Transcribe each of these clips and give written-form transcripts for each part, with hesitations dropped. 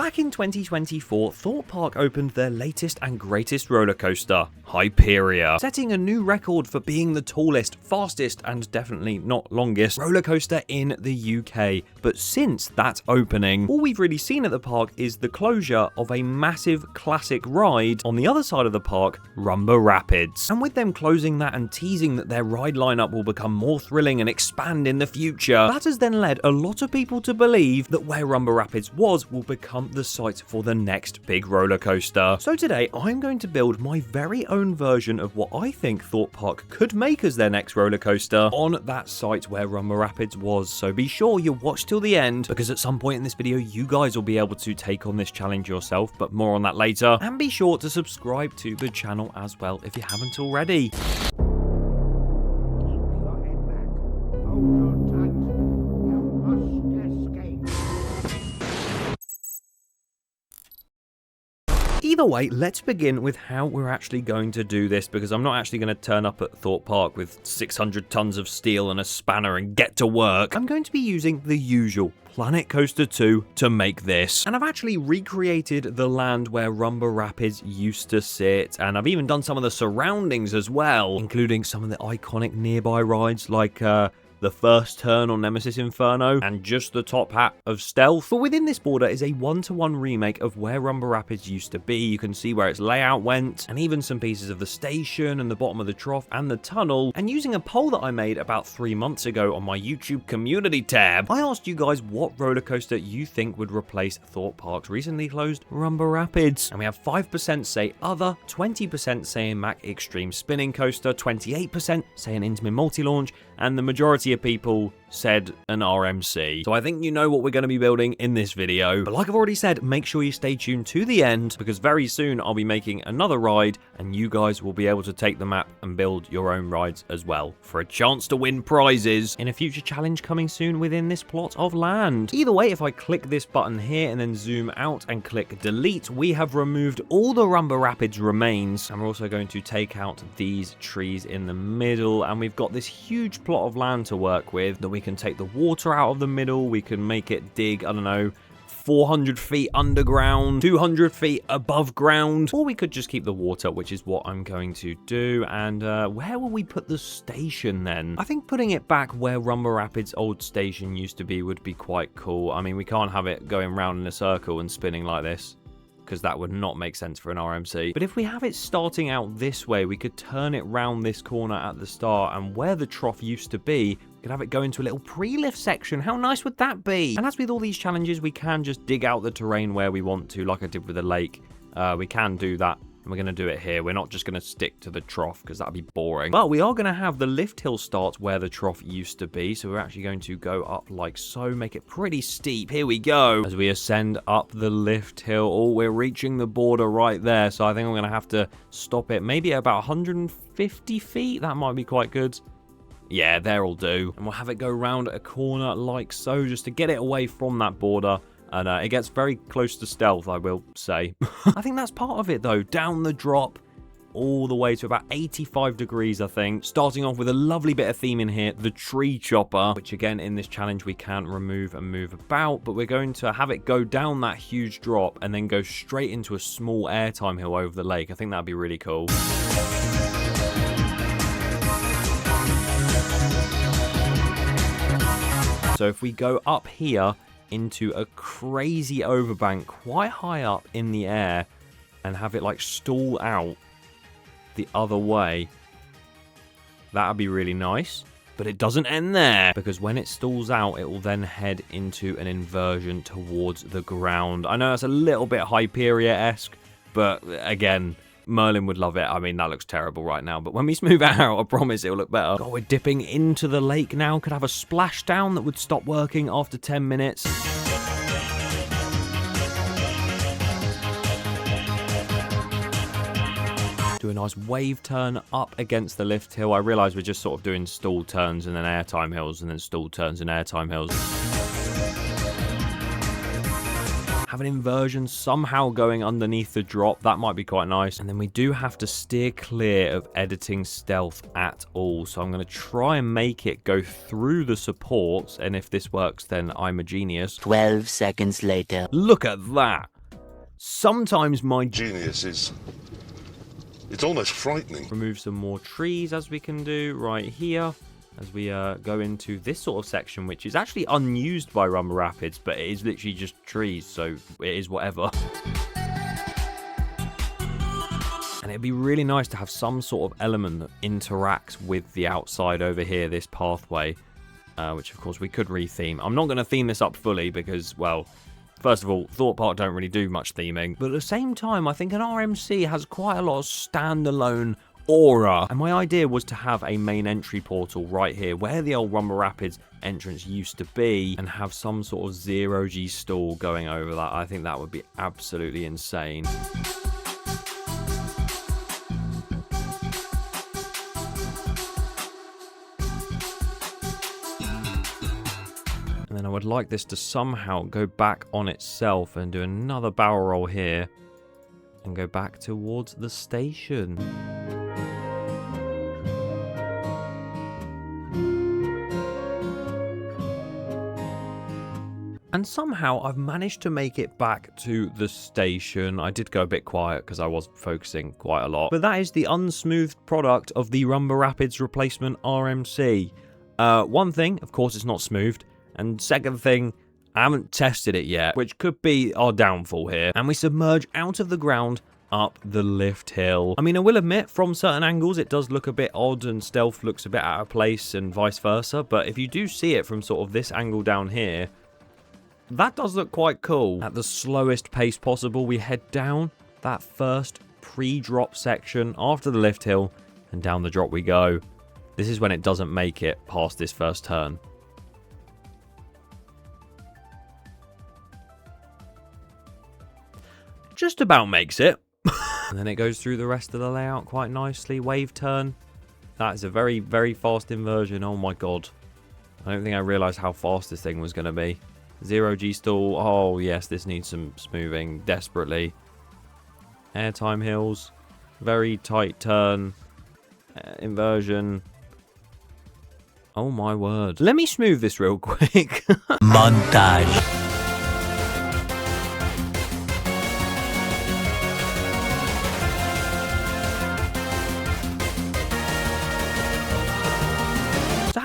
Back in 2024, Thorpe Park opened their latest and greatest roller coaster, Hyperia, setting a new record for being the tallest, fastest, and definitely not longest roller coaster in the UK. But since that opening, all we've really seen at the park is the closure of a massive classic ride on the other side of the park, Rumba Rapids. And with them closing that and teasing that their ride lineup will become more thrilling and expand in the future, that has then led a lot of people to believe that where Rumba Rapids was will become the site for the next big roller coaster. So today I'm going to build my very own version of what I think Thorpe Park could make as their next roller coaster on that site where Rumba Rapids was. So be sure you watch till the end, because at some point in this video you guys will be able to take on this challenge yourself, but more on that later. And be sure to subscribe to the channel as well if you haven't already. Either way, let's begin with how we're actually going to do this, because I'm not actually going to turn up at Thorpe Park with 600 tons of steel and a spanner and get to work. I'm going to be using the usual Planet Coaster 2 to make this. And I've actually recreated the land where Rumba Rapids used to sit, and I've even done some of the surroundings as well, including some of the iconic nearby rides like the first turn on Nemesis Inferno, and just the top hat of Stealth. But within this border is a one-to-one remake of where Rumba Rapids used to be. You can see where its layout went, and even some pieces of the station and the bottom of the trough and the tunnel. And using a poll that I made about 3 months ago on my YouTube community tab, I asked you guys what roller coaster you think would replace Thorpe Park's recently closed Rumba Rapids. And we have 5% say other, 20% saying Mack Extreme Spinning Coaster, 28% saying Intamin Multi-Launch, and the majority of people said an RMC. So I think you know what we're going to be building in this video. But like I've already said, make sure you stay tuned to the end, because very soon I'll be making another ride and you guys will be able to take the map and build your own rides as well for a chance to win prizes in a future challenge coming soon within this plot of land. Either way, if I click this button here and then zoom out and click delete, we have removed all the Rumba Rapids remains, and we're also going to take out these trees in the middle, and we've got this huge plot of land to work with that we can take the water out of the middle. We can make it dig, I don't know, 400 feet underground, 200 feet above ground, or we could just keep the water, which is what I'm going to do. And where will we put the station then? I think putting it back where Rumba Rapids' old station used to be would be quite cool. I mean, we can't have it going round in a circle and spinning like this, because that would not make sense for an RMC. But if we have it starting out this way, we could turn it round this corner at the start, and where the trough used to be, we could have it go into a little pre-lift section. How nice would that be? And as with all these challenges, we can just dig out the terrain where we want to, like I did with the lake. We can do that, and we're going to do it here. We're not just going to stick to the trough, because that'd be boring. But we are going to have the lift hill start where the trough used to be, so we're actually going to go up like so, make it pretty steep. Here we go. As we ascend up the lift hill, oh, we're reaching the border right there, so I think I'm going to have to stop it maybe at about 150 feet. That might be quite good. Yeah, there'll do. And we'll have it go round a corner like so, just to get it away from that border. And it gets very close to Stealth, I will say. I think that's part of it, though. Down the drop, all the way to about 85 degrees, I think. Starting off with a lovely bit of theme in here, the tree chopper, which again, in this challenge, we can't remove and move about. But we're going to have it go down that huge drop and then go straight into a small airtime hill over the lake. I think that'd be really cool. So if we go up here into a crazy overbank quite high up in the air and have it like stall out the other way, that'd be really nice. But it doesn't end there, because when it stalls out, it will then head into an inversion towards the ground. I know that's a little bit Hyperia-esque, but again, Merlin would love it. I mean, that looks terrible right now, but when we smooth it out, I promise it'll look better. God, we're dipping into the lake now. Could have a splashdown that would stop working after 10 minutes. Do a nice wave turn up against the lift hill. I realise we're just sort of doing stall turns and then airtime hills and then stall turns and airtime hills. Have an inversion somehow going underneath the drop. That might be quite nice. And then we do have to steer clear of editing Stealth at all. So I'm going to try and make it go through the supports. And if this works, then I'm a genius. 12 seconds later. Look at that. Sometimes my genius is... it's almost frightening. Remove some more trees, as we can do right here, as we go into this sort of section, which is actually unused by Rumba Rapids, but it is literally just trees, so it is whatever. And it'd be really nice to have some sort of element that interacts with the outside over here, this pathway, which of course we could retheme. I'm not going to theme this up fully because, well, first of all, Thorpe Park don't really do much theming, but at the same time, I think an RMC has quite a lot of standalone aura. And my idea was to have a main entry portal right here, where the old Rumba Rapids entrance used to be, and have some sort of zero-G stall going over that. I think that would be absolutely insane. And then I would like this to somehow go back on itself and do another barrel roll here and go back towards the station. And somehow I've managed to make it back to the station. I did go a bit quiet because I was focusing quite a lot. But that is the unsmoothed product of the Rumba Rapids Replacement RMC. One thing, of course, it's not smoothed. And second thing, I haven't tested it yet, which could be our downfall here. And we submerge out of the ground up the lift hill. I mean, I will admit, from certain angles, it does look a bit odd and stealth looks a bit out of place and vice versa. But if you do see it from sort of this angle down here, that does look quite cool. At the slowest pace possible, we head down that first pre-drop section after the lift hill, and down the drop we go. This is when it doesn't make it past this first turn. Just about makes it. And then it goes through the rest of the layout quite nicely. Wave turn. That is a very, very fast inversion. Oh my god. I don't think I realised how fast this thing was going to be. Zero-G stall. Oh yes, this needs some smoothing desperately. Airtime hills. Very tight turn. Inversion. Oh my word. Let me smooth this real quick. Montage.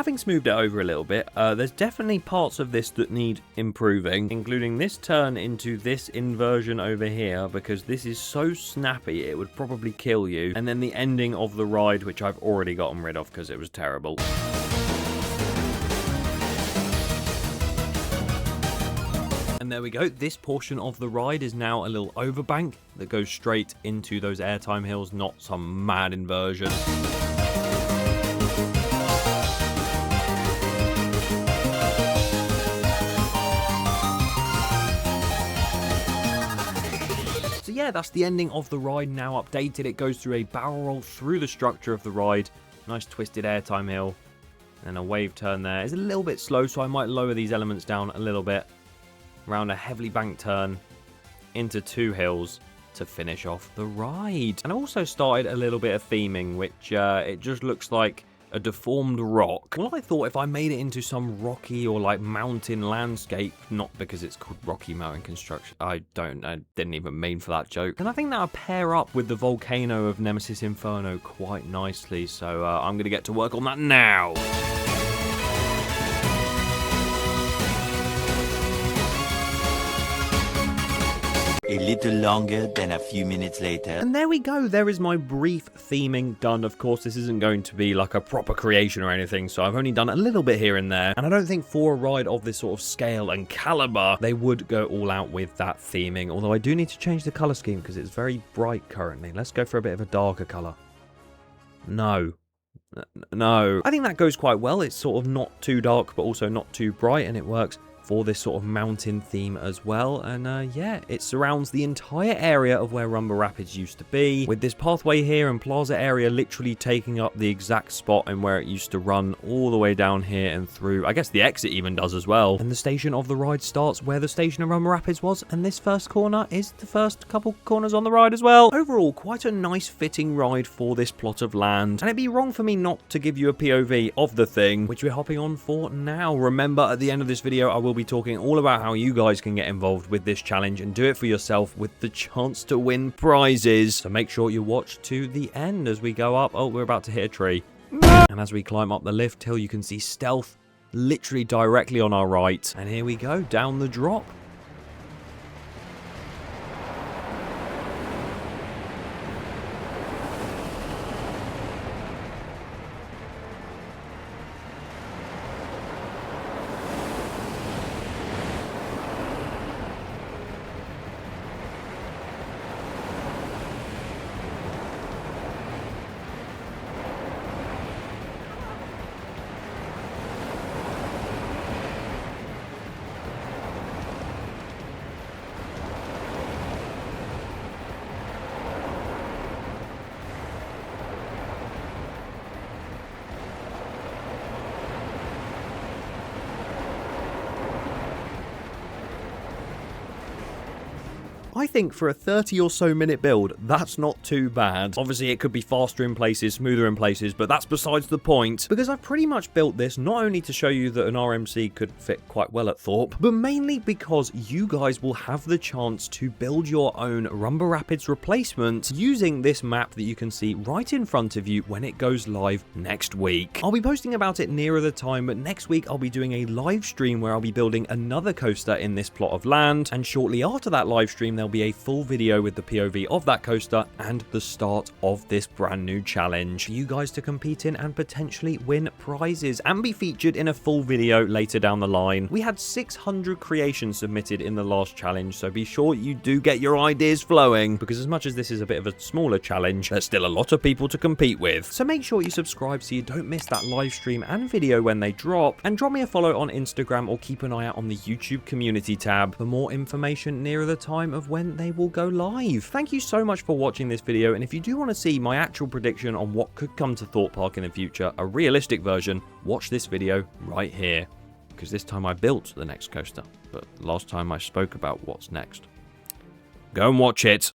Having smoothed it over a little bit, there's definitely parts of this that need improving, including this turn into this inversion over here, because this is so snappy it would probably kill you, and then the ending of the ride, which I've already gotten rid of because it was terrible. And there we go, this portion of the ride is now a little overbank that goes straight into those airtime hills, not some mad inversion. Yeah, that's the ending of the ride now updated. It goes through a barrel roll through the structure of the ride. Nice twisted airtime hill. And a wave turn there. It's a little bit slow, so I might lower these elements down a little bit. Around a heavily banked turn. Into two hills to finish off the ride. And I also started a little bit of theming, which it just looks like a deformed rock. Well, I thought if I made it into some rocky or like mountain landscape, not because it's called Rocky Mountain Construction, I didn't even mean for that joke. And I think that would pair up with the volcano of Nemesis Inferno quite nicely, so I'm going to get to work on that now. A little longer than a few minutes later. And there we go, there is my brief theming done. Of course, this isn't going to be like a proper creation or anything, so I've only done a little bit here and there. And I don't think for a ride of this sort of scale and caliber, they would go all out with that theming. Although I do need to change the colour scheme because it's very bright currently. Let's go for a bit of a darker colour. No. I think that goes quite well. It's sort of not too dark, but also not too bright, and it works for this sort of mountain theme as well. And yeah, it surrounds the entire area of where Rumba Rapids used to be, with this pathway here and plaza area literally taking up the exact spot and where it used to run all the way down here and through. I guess the exit even does as well. And the station of the ride starts where the station of Rumba Rapids was, and this first corner is the first couple corners on the ride as well. Overall, quite a nice fitting ride for this plot of land, and it'd be wrong for me not to give you a POV of the thing, which we're hopping on for now. Remember, at the end of this video I will we'll be talking all about how you guys can get involved with this challenge and do it for yourself with the chance to win prizes. So make sure you watch to the end as we go up. Oh, we're about to hit a tree. And as we climb up the lift hill, you can see stealth literally directly on our right. And here we go, down the drop. I think for a 30 or so minute build, that's not too bad. Obviously, it could be faster in places, smoother in places, but that's besides the point, because I've pretty much built this not only to show you that an RMC could fit quite well at Thorpe, but mainly because you guys will have the chance to build your own Rumba Rapids replacement using this map that you can see right in front of you when it goes live next week. I'll be posting about it nearer the time, but next week I'll be doing a live stream where I'll be building another coaster in this plot of land, and shortly after that live stream there'll be a full video with the POV of that coaster and the start of this brand new challenge for you guys to compete in and potentially win prizes and be featured in a full video later down the line. We had 600 creations submitted in the last challenge, so be sure you do get your ideas flowing, because as much as this is a bit of a smaller challenge, there's still a lot of people to compete with. So make sure you subscribe so you don't miss that live stream and video when they drop, and drop me a follow on Instagram or keep an eye out on the YouTube community tab for more information nearer the time of when they will go live. Thank you so much for watching this video, and if you do want to see my actual prediction on what could come to Thorpe Park in the future, a realistic version, watch this video right here, because this time I built the next coaster, but last time I spoke about what's next. Go and watch it.